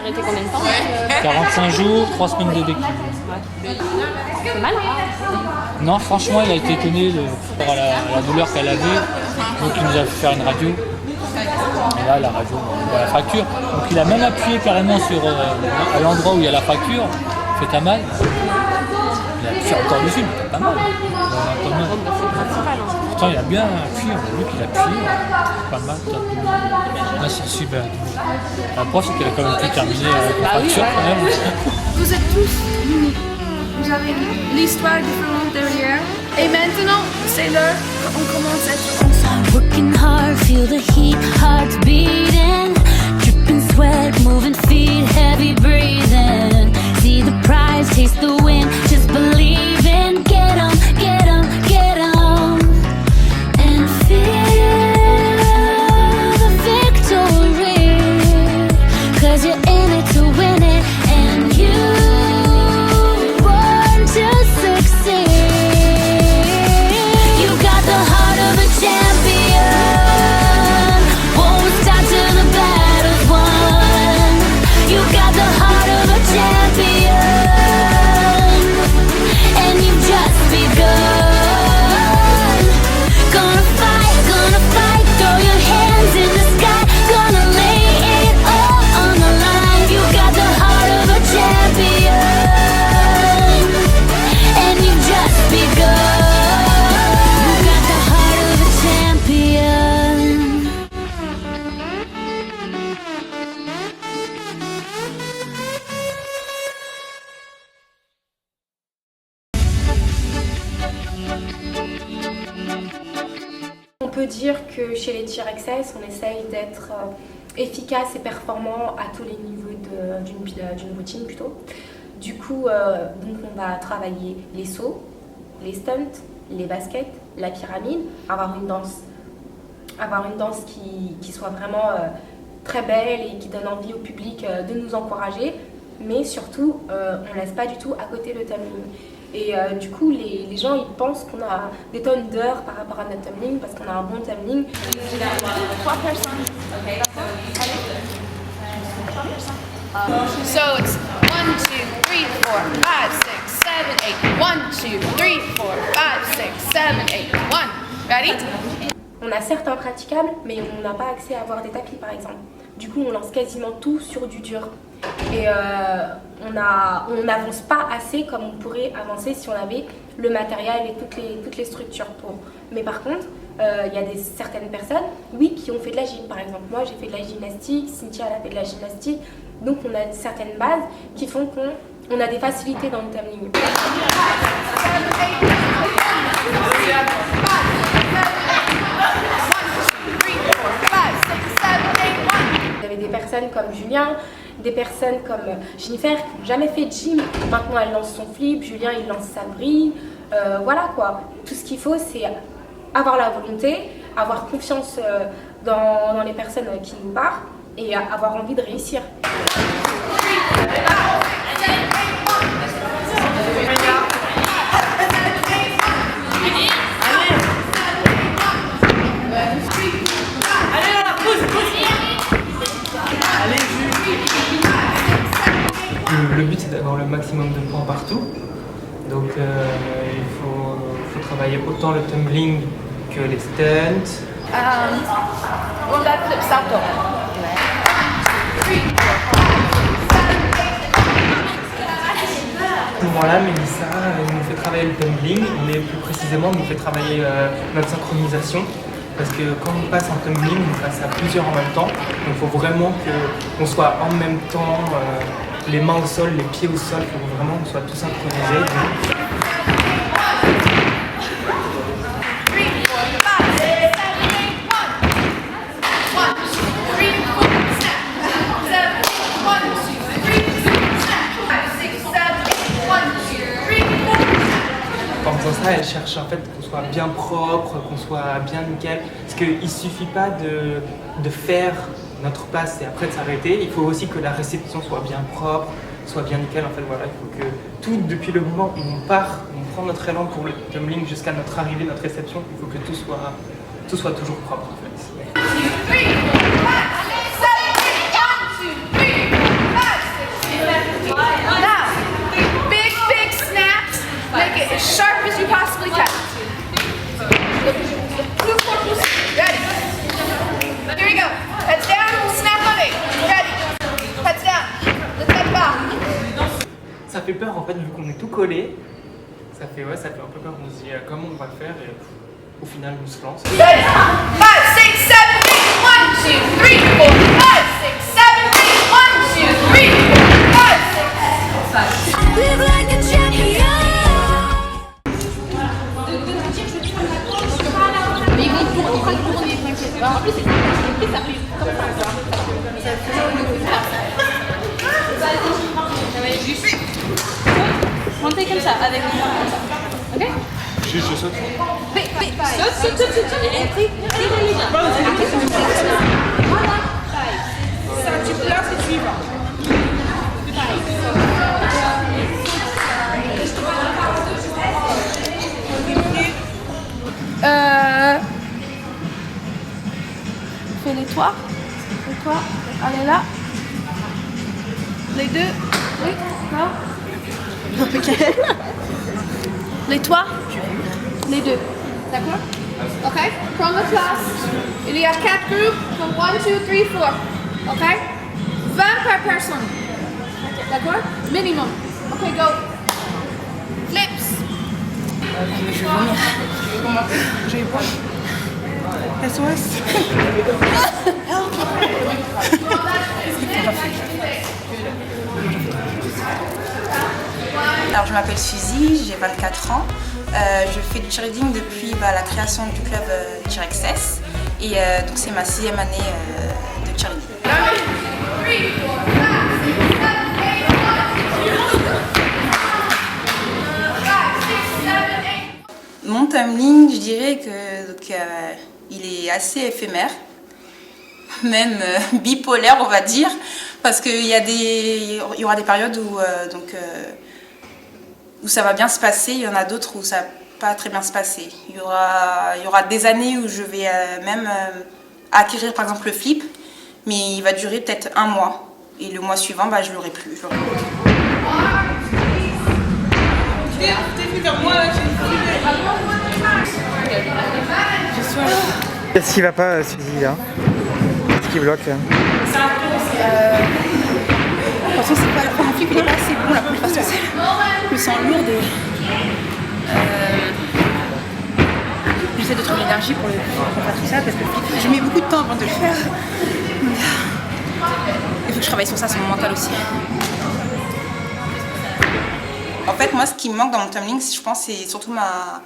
arrêté combien de temps 45 jours, 3 semaines de béquille. C'est mal. Non, franchement, il a été étonné par la douleur qu'elle avait. Donc il nous a fait faire une radio. Et là, la radio, on voit la fracture. Donc il a même appuyé carrément sur à l'endroit où il y a la fracture. Fait ta mal. Il a appuyé encore dessus, mais t'as pas mal. C'est le principal. Pourtant, il a bien appuyé. On a vu qu'il a appuyé. Pas mal. Là, c'est super. La preuve, c'est qu'il a quand même pu terminer avec la fracture quand même. Vous êtes tous uniques. Vous avez l'histoire différente derrière. Et maintenant, c'est l'heure qu'on commence à être ensemble. Working hard, feel the heat, hearts beating, dripping sweat, moving feet, heavy breathing. See the prize, taste the win, just believe in. Get on, get on, get on, and feel the victory. 'Cause you're in it to win it, and you born to succeed. You got the heart of a champion. Won't stop till the battle's won. You got the heart of a champion, and you've just begun. Gonna fight, throw your hands in the sky. Gonna lay it all on the line. You got the heart of a champion, and you've just begun. You got the heart of a champion. On peut dire que chez les T-Rexes, on essaye d'être efficace et performant à tous les niveaux d'une routine plutôt. Du coup, donc on va travailler les sauts, les stunts, les baskets, la pyramide, avoir une danse qui soit vraiment très belle et qui donne envie au public de nous encourager, mais surtout on ne laisse pas du tout à côté le tumbling. Et du coup les gens ils pensent qu'on a des tonnes d'heures par rapport à notre tumbling parce qu'on a un bon tumbling. 3 personnes. So it's 1, 2, 3, 4, 5, 6, 7, 8. 1, 2, 3, 4, 5, 6, 7, 8. 1. Ready? On a certains praticables, mais on n'a pas accès à avoir des tapis par exemple. Du coup, on lance quasiment tout sur du dur. Et on n'avance pas assez comme on pourrait avancer si on avait le matériel et toutes les structures pour. Mais par contre, il y a certaines personnes, oui, qui ont fait de la gym par exemple. Moi, j'ai fait de la gymnastique, Cynthia, elle a fait de la gymnastique. Donc, on a certaines bases qui font qu'on a des facilités dans le tumbling. Il y avait des personnes comme Julien, des personnes comme Jennifer qui n'ont jamais fait de gym. Maintenant, elle lance son flip, Julien, il lance sa brille. Voilà quoi. Tout ce qu'il faut, c'est avoir la volonté, avoir confiance dans les personnes qui nous parlent et avoir envie de réussir. Le but c'est d'avoir le maximum de points partout, donc il faut travailler autant le tumbling que les stunts. On that flip salto. À ce moment-là, Mélissa nous fait travailler le tumbling, mais plus précisément nous fait travailler notre synchronisation. Parce que quand on passe en tumbling, on passe à plusieurs en même temps. Donc il faut vraiment qu'on soit en même temps, les mains au sol, les pieds au sol, il faut vraiment qu'on soit tous synchronisés. En faisant ça, elle cherche en fait qu'on soit bien propre, qu'on soit bien nickel. Parce qu'il ne suffit pas de faire notre passe et après de s'arrêter. Il faut aussi que la réception soit bien propre, soit bien nickel. En fait, voilà, il faut que tout, depuis le moment où on part, on prend notre élan pour le tumbling jusqu'à notre arrivée, notre réception, il faut que tout soit toujours propre en fait. fait peur en fait, vu qu'on est tout collé. Ça fait un peu peur, on se dit comment on va faire et au final on se lance. 5, 6, 7, 8, 1, 2, 3, 4, 5, 6, 7, 8, 1, 2, 3, 4, 5, 6, 7, 8. Live like a champion. En plus, ça fait comme ça. Juste. Montez comme ça, avec les mains comme ça. Ok? Juste, je saute. Saute. Et après, tirez les mains. Voilà. Ça, tu places et tu y vas. Fais les toits. Les toits. Allez là. Les deux. Oui. Là. Ok. Les toits. Les deux. D'accord? Ok? Prends la place. Il y a 4 groupes. Comme 1, 2, 3, 4. Ok? 20 par personne. D'accord? Minimum. Ok, go. Flips. Je vais vomir. J'ai eu peur. SOS. Alors je m'appelle Suzy, j'ai 24 ans. Je fais du cheerleading depuis la création du club Cheerexcess et donc c'est ma 6e année de cheerleading. Mon tumbling, je dirais que donc, il est assez éphémère, même bipolaire on va dire, parce qu'il y aura des périodes où ça va bien se passer, il y en a d'autres où ça va pas très bien se passer. Il y aura des années où je vais même acquérir par exemple le flip, mais il va durer peut-être 1 mois et le mois suivant je l'aurai plus. Qu'est-ce qui va pas, Suzy, là? Qu'est-ce qui bloque, là? Parce que c'est pas mon flip, il est pas assez bon là pour le faire tout seul. Je me sens lourde et j'essaie de trouver l'énergie pour faire tout ça parce que le flip, je mets beaucoup de temps avant de le faire. Il faut que je travaille sur ça, sur mon mental aussi. En fait, moi, ce qui me manque dans mon tumbling, je pense, c'est surtout ma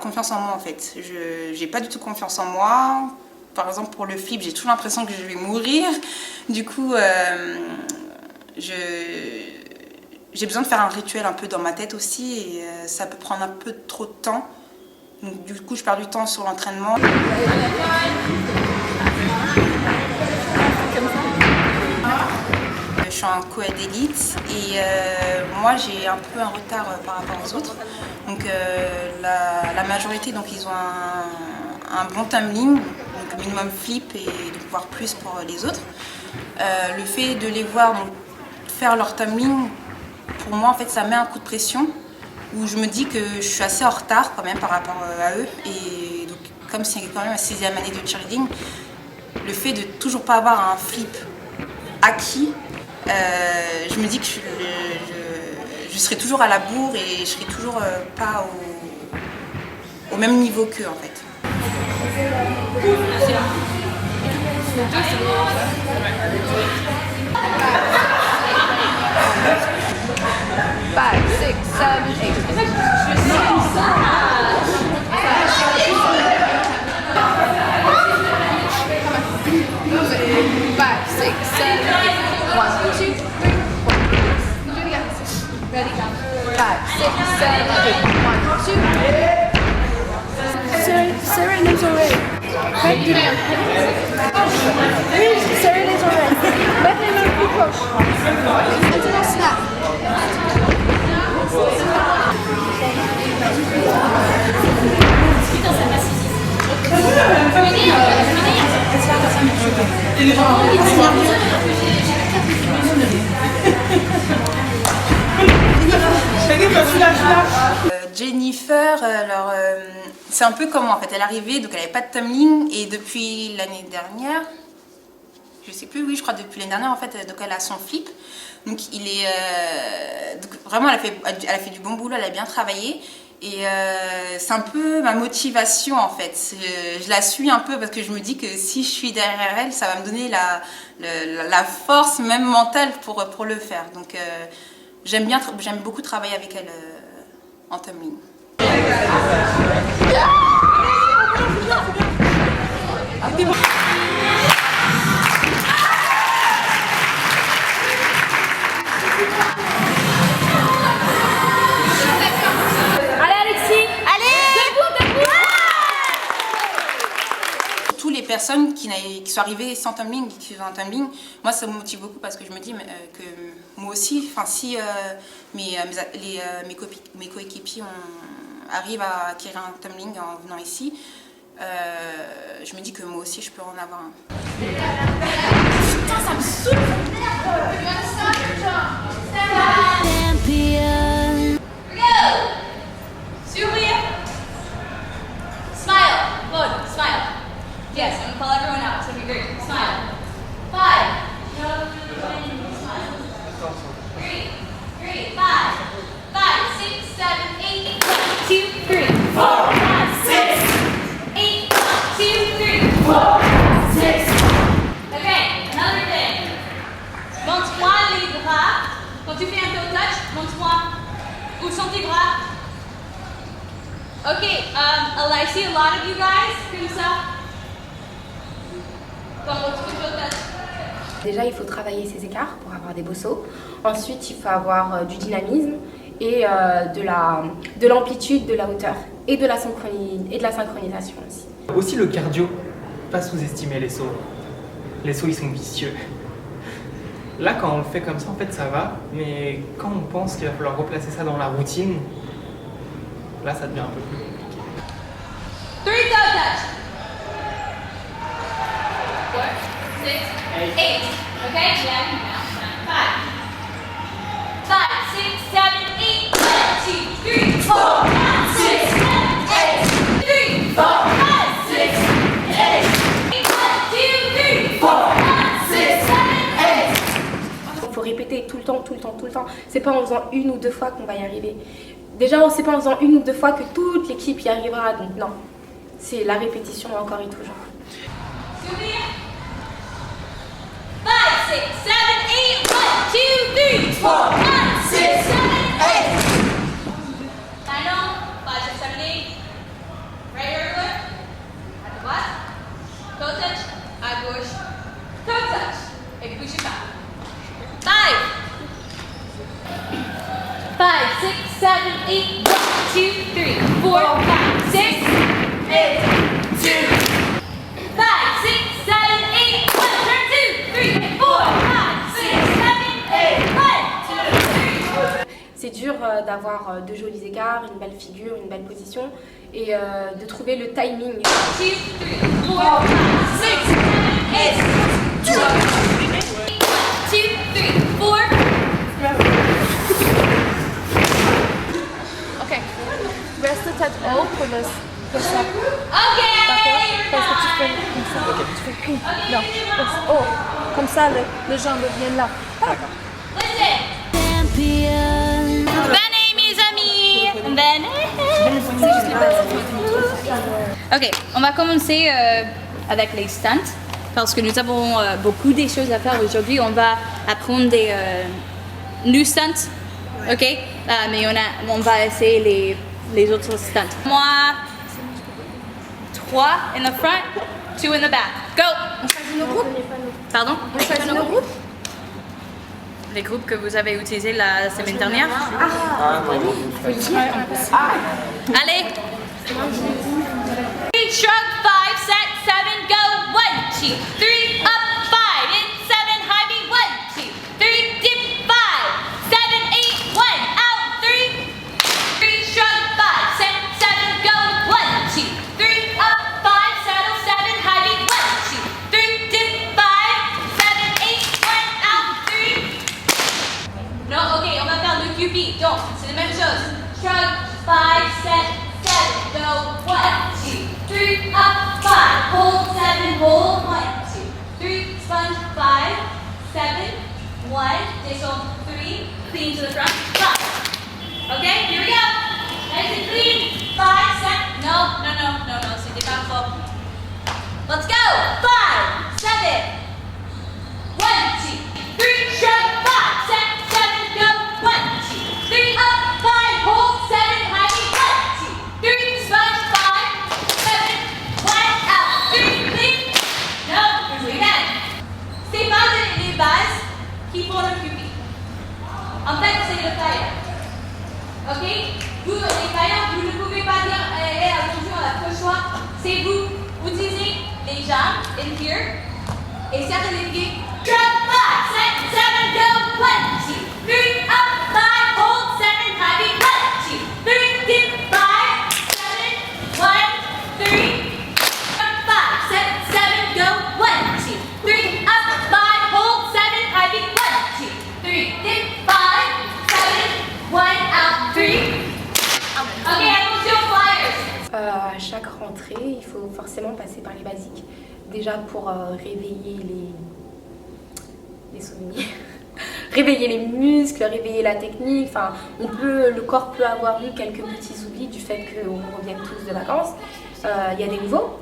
confiance en moi, en fait. Je n'ai pas du tout confiance en moi. Par exemple, pour le flip, j'ai toujours l'impression que je vais mourir. Du coup, j'ai besoin de faire un rituel un peu dans ma tête aussi et ça peut prendre un peu trop de temps. Donc, du coup, je perds du temps sur l'entraînement. Je suis en co-ed élite et moi j'ai un peu un retard par rapport aux autres. Donc la majorité ils ont un bon tumbling, donc minimum flip et voire plus pour les autres. Le fait de les voir faire leur tumbling, pour moi en fait ça met un coup de pression où je me dis que je suis assez en retard quand même par rapport à eux. Et donc comme c'est quand même ma 6e année de cheerleading, le fait de toujours pas avoir un flip acquis, je me dis que je serai toujours à la bourre et je serai toujours pas au même niveau qu'eux en fait. 5, 6, 7, 8. 5, 6, 7, 8. 1, 2, 3. Do it again. Ready? 5, 6, 7, 8. 1, 2. Sarah les oreilles. Faites du bien. Oui, serrez les oreilles. Mettez les mains plus proches. Maintenant, snap. Jennifer, alors c'est un peu comment en fait, elle est arrivée, donc elle n'avait pas de tumbling et depuis l'année dernière, je sais plus, oui, je crois depuis l'année dernière en fait, donc elle a son flip. Donc il est donc vraiment elle a fait du bon boulot, elle a bien travaillé et c'est un peu ma motivation en fait. Je la suis un peu parce que je me dis que si je suis derrière elle, ça va me donner la force même mentale pour le faire. Donc j'aime beaucoup travailler avec elle en tumbling. Les personnes qui sont arrivées sans tumbling, qui font un tumbling, moi ça me motive beaucoup parce que je me dis que moi aussi, si mes coéquipiers arrivent à acquérir un tumbling en venant ici, je me dis que moi aussi je peux en avoir un. Putain, ça me saoule! Sourire. Smile. Good. Smile. Yes, I'm gonna call everyone out. It's gonna be great. Smile. 5. Smile. 3. 5. 5, 6, 7, 8. 1, 2, 3. 4, 5, 6. 8. 1, 2, 3. 4, 6. Okay, another thing. Montre-moi les bras. Quand tu fais un toe touch, montre-moi où sont tes bras. Okay, I see a lot of you guys. Comme ça. Déjà, il faut travailler ses écarts pour avoir des beaux sauts. Ensuite, il faut avoir du dynamisme et de l'amplitude, de la hauteur et de la synchronisation aussi. Aussi le cardio, pas sous-estimer les sauts. Les sauts, ils sont vicieux. Là, quand on le fait comme ça, en fait, ça va. Mais quand on pense qu'il va falloir replacer ça dans la routine, là, ça devient un peu plus compliqué. 3 toe touch. 4, 6, 8. Okay, yeah. 5. 5, 6, 7, 8. 1, 2, 3, 4, 5, 6, 7, 8. 3, 4, 5, 6, 8. 1, 2, 3, 4, 5, 6, 7, 8. Il faut répéter tout le temps. C'est pas en faisant une ou deux fois qu'on va y arriver. Déjà, c'est pas en faisant une ou deux fois que toute l'équipe y arrivera. Donc non, c'est la répétition encore et toujours. 5, 6, 7, 8. 1, 2, 3, 4, 5, 6, 7, 8. Final. 5, 6, 7, 8. Right here, good. À droite. Toe touch. À gauche. Toe touch. Et bougez pas. 5. 5, 6, 7, 8. 1, 2, 3, 4, 5, 6, 8. 2. 5, 6, 7, 8. 1, 2, 3, 4, 5, 6, 7, 8. 1, 2, 3. C'est dur d'avoir de jolis écarts, une belle figure, une belle position et de trouver le timing. 2, 3, 4, 5, 6, 7, 8. 2, 1, 2, 3, 4. Ok. Reste tête haute pour le ça. Ok. Parce que tu fais comme ça. Tu fais non. Oh, comme ça les jambes viennent là. Venez mes amis. Venez. Ok, on va commencer avec les stunts parce que nous avons beaucoup de choses à faire aujourd'hui. On va apprendre des new stunts, ok? Mais on va essayer les autres stunts. Moi, 3 in the front, 2 in the back. Go! On choisit nos groupes. Pardon? On choisit nos groupes. Les groupes que vous avez utilisés la semaine dernière. Allez! 3, shrug, 5, set, 7, go! 1, 2, 3, up, 5, in, 7, high beat, 1, 2, 3, dip, 5, 7, 8, 1, out, 3, 3, shrug, 5, set, 7, go! 1, 2, 3, up, 5, saddle, 7, high beat, 1, 2, 3, dip, 5, 7, 8, 1, out, 3. Non, ok, on va faire le QP, donc c'est la même chose. Shrug, 5, set, 7, go, 1, 2, 3, up, 5, hold, 7, hold, 1, 2, 3, 5, sponge, 5, 7, 1, digital 3, clean to the front, 5. Okay, here we go. Nice and clean. 5, 7, no, c'était pas propre. Let's go. 5, 7, 1, 2, 3, shrug, 5, 6, 7, go. 1, 2, 3, up, 5, hold, 7, high, 1, 2, 3, sponge, 5, 7, 1, out, 3, clean. No, again. C'est pas les bases qui font le pupille. En fait, c'est le tailleur. Ok? Vous, les tailleurs, vous ne pouvez pas dire, attention, on n'a pas le choix. C'est vous. Utilisez les jambes, in here, et certains les pieds. Drop 5, 6, 7, go. 1, 2, 3, up, 5, hold, 7, heavy. 1, 2, 3, dip, 5, 7, 1, 3. Drop 5, 6, 7, go. 1, 2, 3, up, 5, hold, 7, heavy. 1, 2, 3, dip, 5, 7, 1, out, 3. Ok, attention, flyers. À chaque rentrée, il faut forcément passer par les basiques. Déjà pour réveiller les souvenirs, réveiller les muscles, réveiller la technique. Enfin, le corps peut avoir eu quelques petits oublis du fait qu'on revienne tous de vacances. Il y a des nouveaux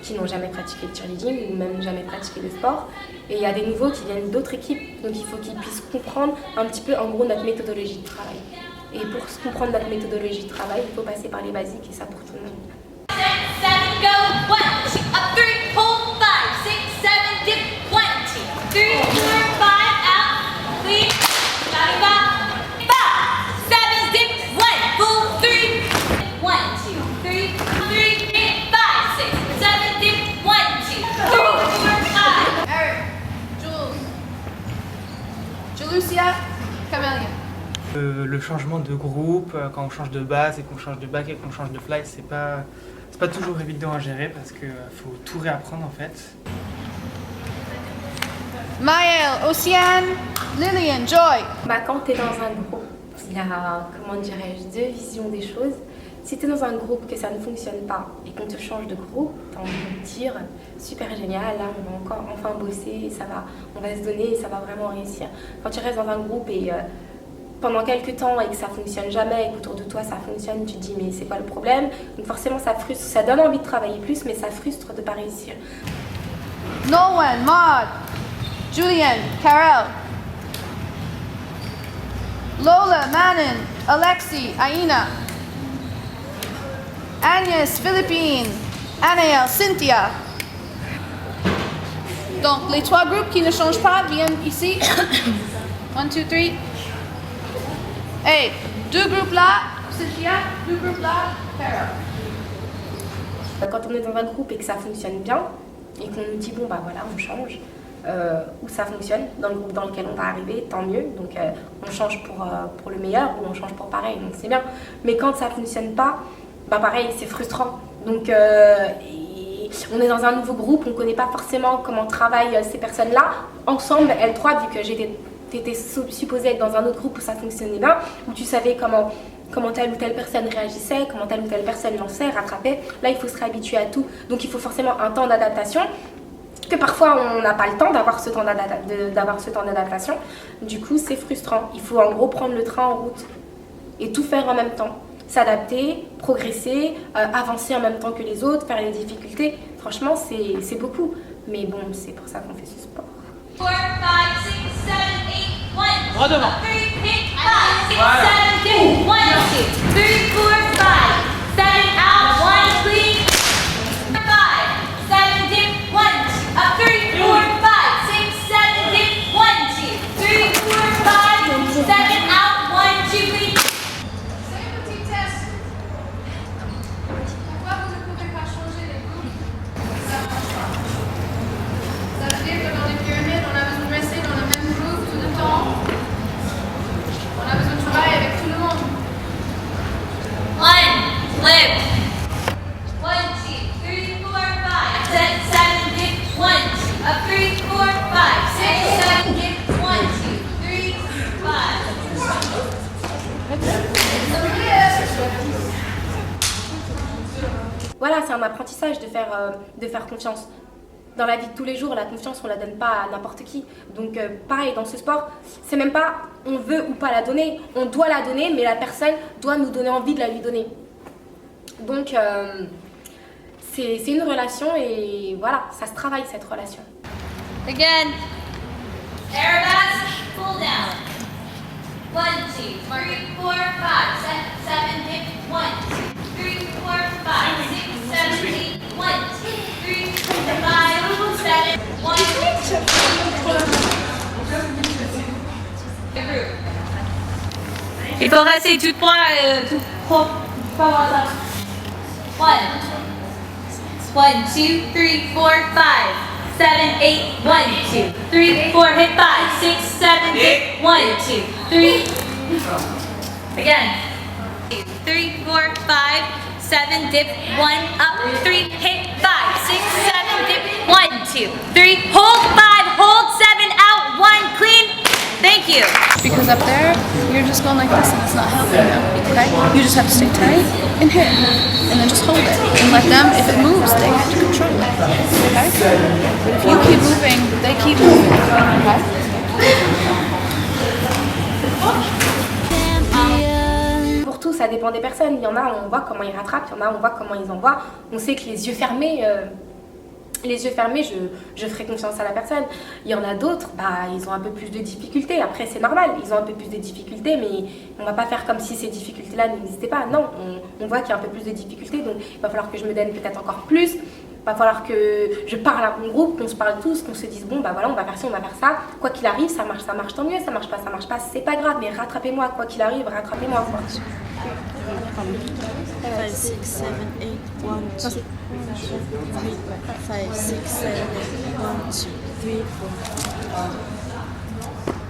qui n'ont jamais pratiqué le cheerleading ou même jamais pratiqué le sport. Et il y a des nouveaux qui viennent d'autres équipes. Donc il faut qu'ils puissent comprendre un petit peu en gros notre méthodologie de travail. Et pour comprendre notre méthodologie de travail, il faut passer par les basiques et ça pour tout le monde. 7, go. 1, 2, up, 3, hold, 5, 6, 7, dip, 1, 2, 3, 4, 5, out, clean, body back, 5, 7, dip, 1, full, 3, 1, 2, 3, 3, hit, 5, 6, 7, dip, 1, 2, 3, 4, 5. Eric, Jules, Lucia, Camélia. Le changement de groupe, quand on change de base et qu'on change de back et qu'on change de fly, c'est pas toujours évident à gérer parce qu'il faut tout réapprendre en fait. Maëlle, Océane, Lillian, Joy. Quand tu es dans un groupe, il y a, comment dirais-je, deux visions des choses. Si tu es dans un groupe que ça ne fonctionne pas et qu'on te change de groupe, tu as envie de te dire super génial, là on va enfin bosser, ça va, on va se donner et ça va vraiment réussir. Quand tu restes dans un groupe et pendant quelques temps et que ça fonctionne jamais et qu'autour de toi ça fonctionne, tu te dis mais c'est quoi le problème? Donc forcément ça frustre, ça donne envie de travailler plus mais ça frustre de ne pas réussir. Nolan, Maud, Julian, Carol, Lola, Manon, Alexi, Aina, Agnès, Philippine, Anaël, Cynthia. Donc les trois groupes qui ne changent pas viennent ici. 1, 2, 3. Hey, deux groupes là, Cynthia, deux groupes là, Carol. Quand on est dans un groupe et que ça fonctionne bien et qu'on nous dit bon bah voilà on change, ou ça fonctionne dans le groupe dans lequel on va arriver, tant mieux. Donc on change pour le meilleur ou on change pour pareil, donc c'est bien. Mais quand ça fonctionne pas, bah pareil c'est frustrant. Donc on est dans un nouveau groupe, on ne connaît pas forcément comment travaillent ces personnes-là. Ensemble, elles trois, vu que t'étais supposée être dans un autre groupe où ça fonctionnait bien, où tu savais comment telle ou telle personne réagissait, comment telle ou telle personne lançait, rattrapait. Là, il faut se réhabituer à tout. Donc il faut forcément un temps d'adaptation, que parfois on n'a pas le temps d'avoir ce temps d'adaptation. Du coup, c'est frustrant. Il faut en gros prendre le train en route et tout faire en même temps. S'adapter, progresser, avancer en même temps que les autres, faire les difficultés. Franchement, c'est beaucoup. Mais bon, c'est pour ça qu'on fait ce sport. 4, 5, 6, 7, 8, 1. Droit devant. 3, 8, 5, 6, 7, 8, 1, 2, 3, 4, 5. 7 out, 1, clean. 5, 7, dip, 1, 2. Up, 3, 4, 5, 6, 7, dip, 1, 2, 3, 4, 5. 7 out, 1, 2, clean. C'est un petit test. Pourquoi vous ne pouvez pas changer les groupes? Ça marche pas. Ça veut dire que dans les pyramides, on a besoin de rester dans le même groupe tout le temps. On a besoin de travailler avec tout le monde. 1, flip. 1, 2, 3, 4, 5. 7, dip, 1, 2. Up, 3, 4, 5, 6, 7, dip, 1, 2, 3, 5. Voilà, c'est un apprentissage de faire confiance. dans la vie de tous les jours, la confiance, on la donne pas à n'importe qui. Donc pareil, dans ce sport, c'est même pas on veut ou pas la donner, on doit la donner, mais la personne doit nous donner envie de la lui donner. Donc c'est une relation et voilà, ça se travaille cette relation. Again. Air pull down. 1, 2, 3, 4, 5, 7, hip. 1, 2, 3, 4, 5, 6, 7, 8. 1, 2, 3, 5, 7, 1. Il faut rester tout droit, tout propre. 1, 2, 3, 4, 5. 7, 8, 1, 2, 3, 4, hit 5, 6, 7, 8, 1, 2, 3. Again. 3, 4, 5, 7, dip, 1, up, 3, hit 5, 6, 7, dip, 1, 2, 3, hold 5, hold 7, out, 1, clean. Thank you. Because up there, you're just going like this and it's not helping them, okay? You just have to stay tight and hit, and then just hold it. And let them, if it moves, they have to control it, okay? But if you keep moving, they keep moving, okay? Pour tout, ça dépend des personnes. Il y en a, on voit comment ils rattrapent, il y en a, on voit comment ils envoient. On sait que les yeux fermés, je ferai confiance à la personne. Il y en a d'autres, ils ont un peu plus de difficultés. Après, c'est normal, ils ont un peu plus de difficultés, mais on ne va pas faire comme si ces difficultés-là n'existaient pas. Non, on voit qu'il y a un peu plus de difficultés, donc il va falloir que je me donne peut-être encore plus. Il va falloir que je parle à mon groupe, qu'on se parle tous, qu'on se dise bon, voilà, on va faire ci, on va faire ça. Quoi qu'il arrive, ça marche, tant mieux. Ça marche pas, c'est pas grave, mais rattrapez-moi. Quoi qu'il arrive, rattrapez-moi. 5, 6, 7, 8, 1, 2, 3, 5, 6, 7, 8, 1, 2,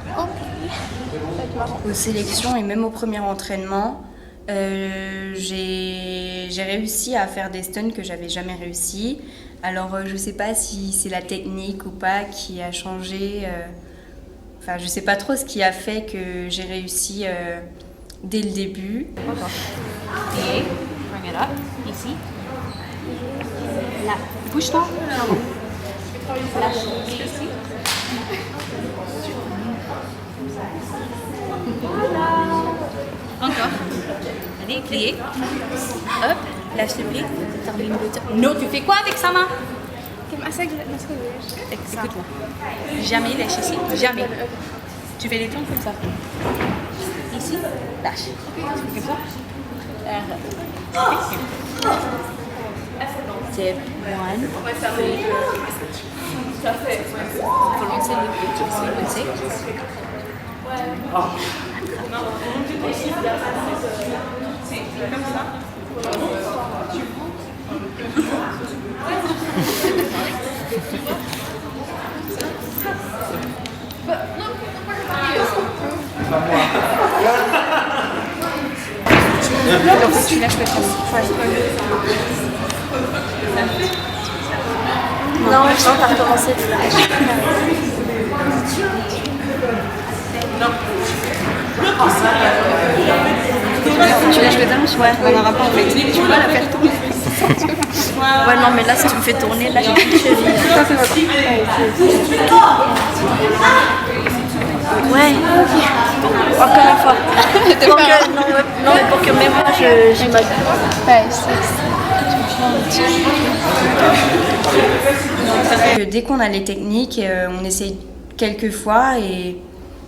3. Aux sélections et même au premier entraînement, j'ai réussi à faire des stuns que j'avais jamais réussi. Alors je sais pas si c'est la technique ou pas qui a changé. Enfin, je sais pas trop ce qui a fait que j'ai réussi dès le début. Et bring it up, ici. Là, bouge-toi. Lâche ici. Voilà. Encore. Allez, plier. Hop, lâche le pli. Termine le tour. Non, tu fais quoi avec sa main? Écoute-moi. Jamais lâche ici. Jamais. Tu fais des tours comme ça. Ici, lâche. Comme ça. Tip 1. Il faut lancer le pied. Tu lâches le Non, t'as recommencé de lâcher. Tu lâches le talon? Ouais, on n'aura pas en fait. Tu peux pas la faire tourner. Ouais, non, mais là, si tu me fais tourner, là, j'ai une cheville. Ouais, encore une fois. Non, mais pour que même moi, j'imagine. Dès qu'on a les techniques, on essaye quelques fois et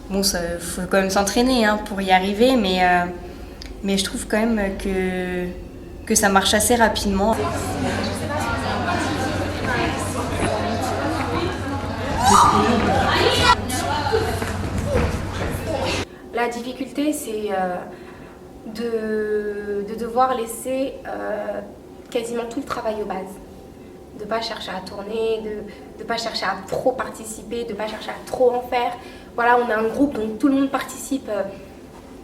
bon, ça faut quand même s'entraîner pour y arriver, mais je trouve quand même que ça marche assez rapidement. La difficulté, c'est de devoir laisser quasiment tout le travail aux bases. De ne pas chercher à tourner, de ne pas chercher à trop participer, de ne pas chercher à trop en faire. Voilà, on a un groupe, donc tout le monde participe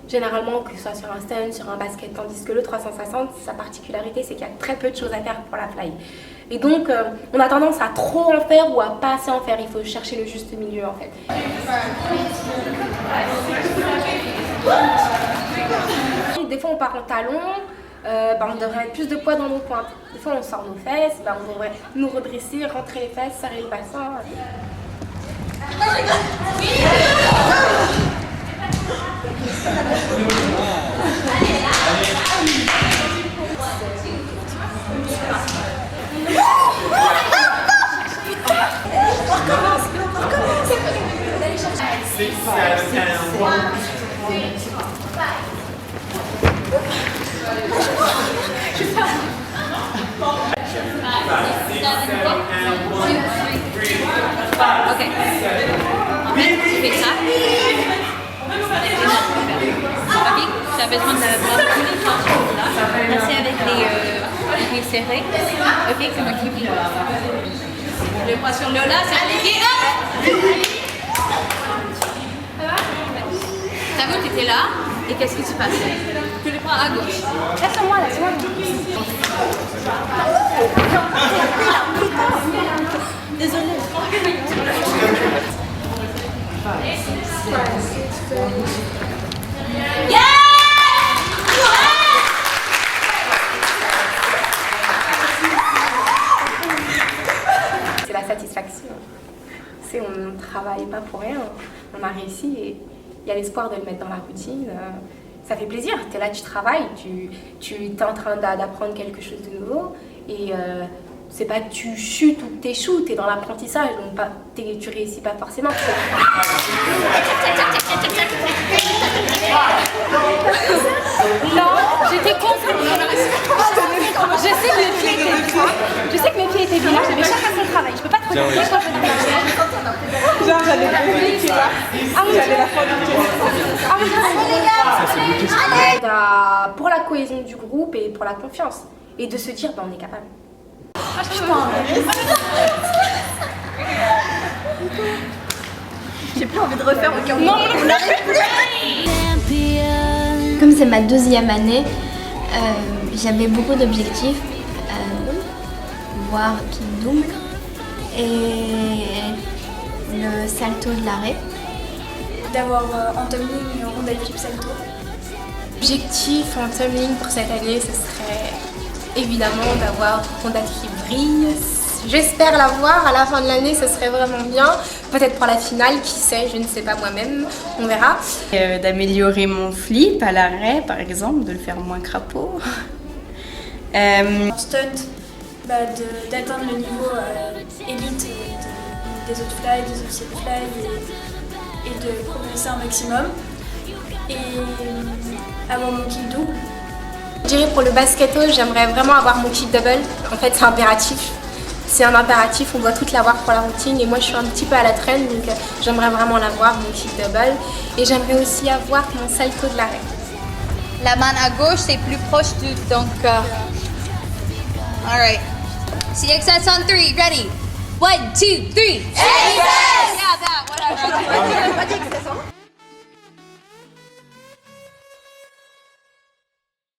généralement, que ce soit sur un stun, sur un basket, tandis que le 360, sa particularité, c'est qu'il y a très peu de choses à faire pour la fly. Et donc, on a tendance à trop en faire ou à pas assez en faire. Il faut chercher le juste milieu, en fait. Des fois, on part en talon. on devrait mettre plus de poids dans nos pointes. Des fois, on sort nos fesses, on devrait nous redresser, rentrer les fesses, serrer le bassin. Ok. En fait, tu fais ça. Ok, tu as besoin d'avoir tous les forces là. Passer avec les pieds serrés. Ok, comme un kiwi. Le poids sur le là, c'est les pieds. Hop! T'as vu, t'étais là. Et qu'est-ce que tu passes? Tu les prends à gauche. Laisse-moi, laisse-moi. Désolée. C'est la satisfaction. On ne travaille pas pour rien. On a réussi et il y a l'espoir de le mettre dans la routine. Ça fait plaisir. Tu es là, tu travailles, tu es en train d'apprendre quelque chose de nouveau. Et c'est pas que tu chutes ou que tu échoues, tu es dans l'apprentissage, donc tu réussis pas forcément. Non, j'étais concentrée. Je sais que mes pieds étaient bien. Je sais que mes pieds étaient bien. J'avais chacun son travail. Je peux pas te regarder quand je venais marcher. Genre, j'avais pas vu les pieds là. Ah oui, j'avais la foi du pied. Pour la cohésion du groupe et pour la confiance. Et de se dire, on est capable. J'ai plus envie de refaire au cas où. Non, on n'arrive plus. Comme c'est ma deuxième année, j'avais beaucoup d'objectifs. Voir Kidum et le salto de l'arrêt. D'avoir en tumbling une rondelle flip salto. L'objectif en tumbling pour cette année, ce serait évidemment d'avoir rondelle qui brille. J'espère l'avoir à la fin de l'année, ce serait vraiment bien. Peut-être pour la finale, qui sait, je ne sais pas moi-même, on verra. D'améliorer mon flip à l'arrêt, par exemple, de le faire moins crapaud. En stunt, d'atteindre le niveau élite des autres fly, des autres side fly et de progresser un maximum. Et avoir mon kick double. Je dirais pour le basket, j'aimerais vraiment avoir mon kick double. En fait, c'est impératif. C'est un impératif, on doit tout l'avoir pour la routine. Et moi, je suis un petit peu à la traîne, donc j'aimerais vraiment l'avoir, mon kick double. Et j'aimerais aussi avoir mon salto de l'arrêt. La main à gauche, c'est plus proche de ton corps. Alright. CXS on 3, ready? 1, 2, 3. CXS! Yeah, that, whatever.